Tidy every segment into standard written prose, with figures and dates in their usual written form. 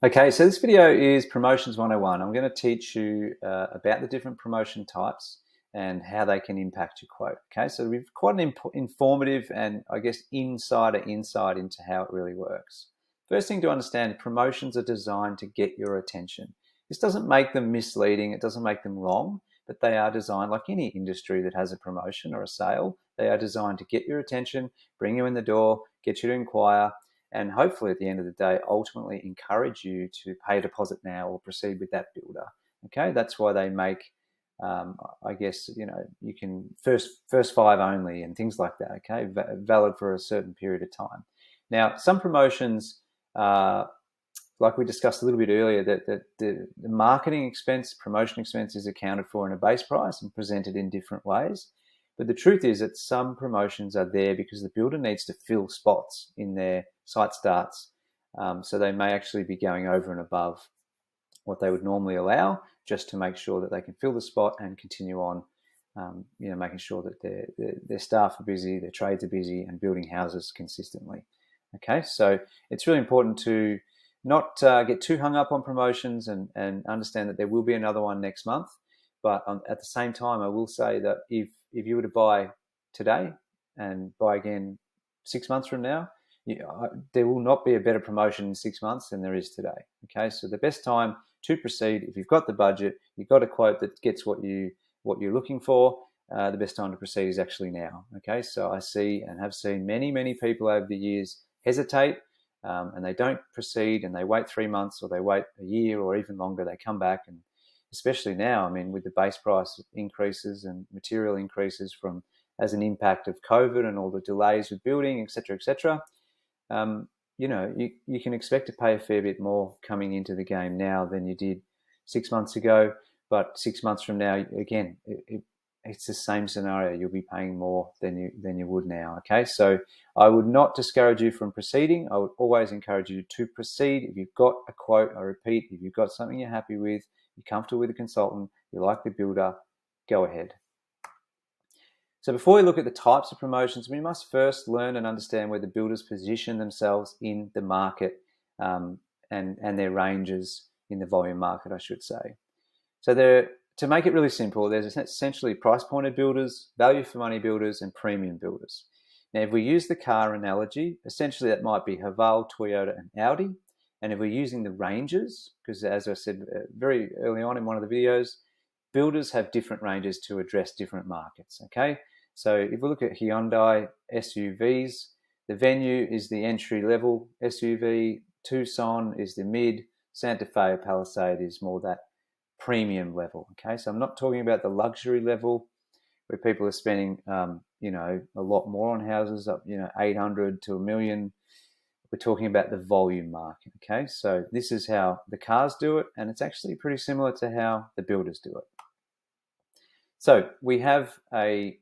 Okay, so this video is Promotions 101. I'm going to teach you about the different promotion types and how they can impact your quote. Okay, so we've quite an informative and I guess insider insight into how it really works. First thing to understand, promotions are designed to get your attention. This doesn't make them misleading, it doesn't make them wrong, but they are designed like any industry that has a promotion or a sale. They are designed to get your attention, bring you in the door, get you to inquire, and hopefully at the end of the day, ultimately encourage you to pay a deposit now or proceed with that builder. Okay, that's why they make, I guess, you can first five only and things like that. Okay, valid for a certain period of time. Now, some promotions, like we discussed a little bit earlier, that the marketing expense, promotion expense is accounted for in a base price and presented in different ways. But the truth is that some promotions are there because the builder needs to fill spots in their site starts. So they may actually be going over and above what they would normally allow just to make sure that they can fill the spot and continue on, making sure that their staff are busy, their trades are busy, and building houses consistently. Okay, so it's really important to not get too hung up on promotions and understand that there will be another one next month. But at the same time, I will say that if you were to buy today and buy again 6 months from now, there will not be a better promotion in 6 months than there is today. Okay, so the best time to proceed, if you've got the budget, you've got a quote that gets what you're looking for, the best time to proceed is actually now. Okay, so I see and have seen many people over the years hesitate, and they don't proceed, and they wait 3 months, or they wait a year, or even longer. They come back, and especially now, I mean, with the base price increases and material increases from as an impact of COVID and all the delays with building, etc., you can expect to pay a fair bit more coming into the game now than you did 6 months ago. But 6 months from now, again, it's the same scenario. You'll be paying more than you would now. Okay, so I would not discourage you from proceeding. I would always encourage you to proceed. If you've got a quote, I repeat, if you've got something you're happy with, you're comfortable with a consultant, you like the builder, go ahead. So before we look at the types of promotions, we must first learn and understand where the builders position themselves in the market, and their ranges in the volume market, I should say. So to make it really simple, there's essentially price-pointed builders, value for money builders, and premium builders. Now, if we use the car analogy, essentially that might be Haval, Toyota, and Audi. And if we're using the ranges, because as I said very early on in one of the videos, builders have different ranges to address different markets. Okay, so if we look at Hyundai SUVs, the Venue is the entry-level SUV, Tucson is the mid, Santa Fe or Palisade is more that premium level. Okay, so I'm not talking about the luxury level where people are spending, a lot more on houses, up, 800 to $1 million. We're talking about the volume market. Okay, so this is how the cars do it, and it's actually pretty similar to how the builders do it. So we have a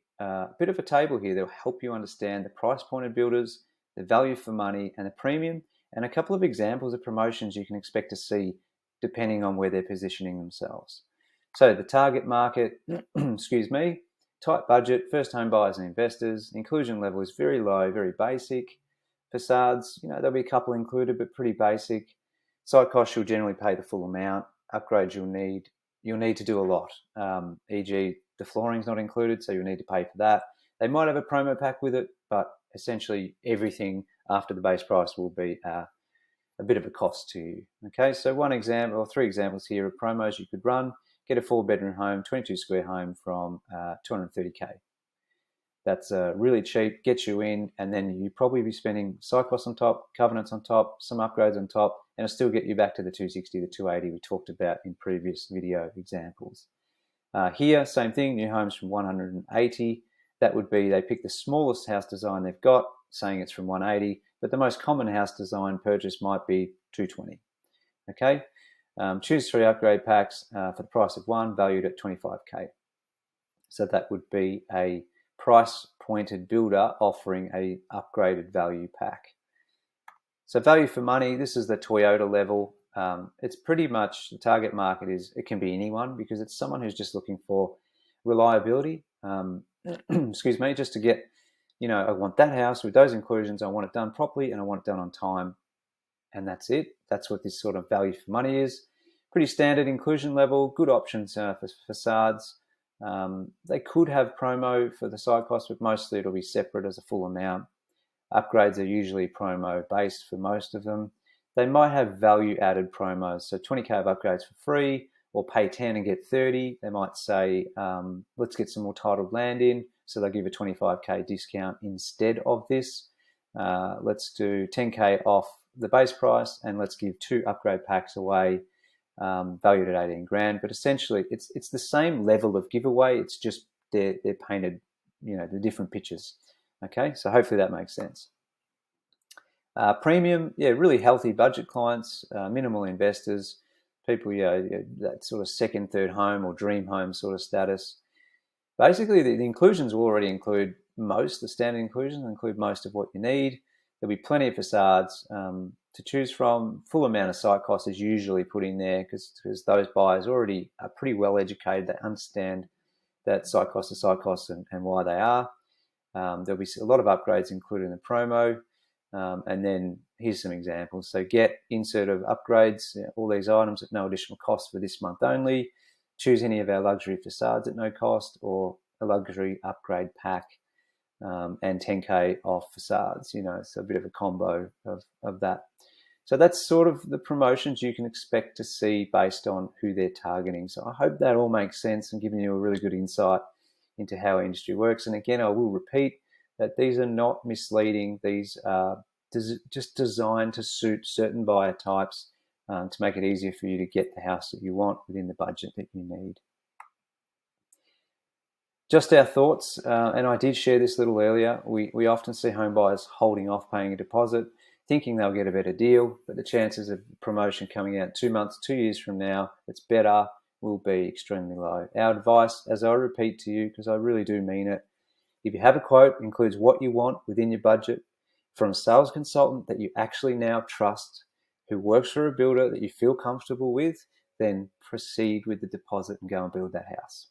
bit of a table here that will help you understand the price-pointed builders, the value for money, and the premium, and a couple of examples of promotions you can expect to see depending on where they're positioning themselves. So the target market, excuse me, tight budget, first home buyers and investors. The inclusion level is very low, very basic. Facades, there'll be a couple included, but pretty basic. Site costs, you'll generally pay the full amount. Upgrades, you'll need to do a lot, e.g. the flooring's not included, so you'll need to pay for that. They might have a promo pack with it, but essentially everything after the base price will be a bit of a cost to you. Okay, so one example, or three examples here of promos you could run. Get a 4-bedroom home, 22 square home from $230K. That's really cheap, gets you in, and then you probably be spending site costs on top, covenants on top, some upgrades on top, and it'll still get you back to the 260, the 280 we talked about in previous video examples. Here, same thing, new homes from 180. That would be, they pick the smallest house design they've got, saying it's from 180, but the most common house design purchase might be 220. Okay, choose 3 upgrade packs for the price of one, valued at 25K. So that would be a price-pointed builder offering a upgraded value pack. So value for money, this is the Toyota level. It's pretty much, the target market it can be anyone, because it's someone who's just looking for reliability, excuse me, just to get, I want that house with those inclusions, I want it done properly, and I want it done on time. and that's it. That's what this sort of value for money is. Pretty standard inclusion level, good options for facades. They could have promo for the site cost, but mostly it'll be separate as a full amount. Upgrades are usually promo based for most of them. They might have value added promos, so 20k of upgrades for free, or pay 10 and get 30. They might say, let's get some more titled land in, so they'll give a 25k discount instead of this. Let's do 10k off the base price, and let's give 2 upgrade packs away, valued at 18 grand. But essentially, it's the same level of giveaway. It's just they're painted, the different pictures. Okay, so hopefully that makes sense. Premium, really healthy budget clients, minimal investors, people, that sort of second, third home or dream home sort of status. Basically, the inclusions will already include the standard inclusions include most of what you need. There'll be plenty of facades to choose from. Full amount of site cost is usually put in there because those buyers already are pretty well educated. They understand that site cost is site cost and why they are. There'll be a lot of upgrades included in the promo. And then here's some examples. So get insert of upgrades, all these items at no additional cost for this month only. Choose any of our luxury facades at no cost, or a luxury upgrade pack, and 10k off facades. It's a bit of a combo of that. So that's sort of the promotions you can expect to see based on who they're targeting. So I hope that all makes sense and giving you a really good insight into how industry works. And again, I will repeat that these are not misleading. These are just designed to suit certain buyer types to make it easier for you to get the house that you want within the budget that you need. Just our thoughts, and I did share this a little earlier. We often see home buyers holding off paying a deposit, thinking they'll get a better deal, but the chances of promotion coming out 2 months, 2 years from now, that's better, will be extremely low. Our advice, as I repeat to you, because I really do mean it, if you have a quote, includes what you want within your budget from a sales consultant that you actually now trust, who works for a builder that you feel comfortable with, then proceed with the deposit and go and build that house.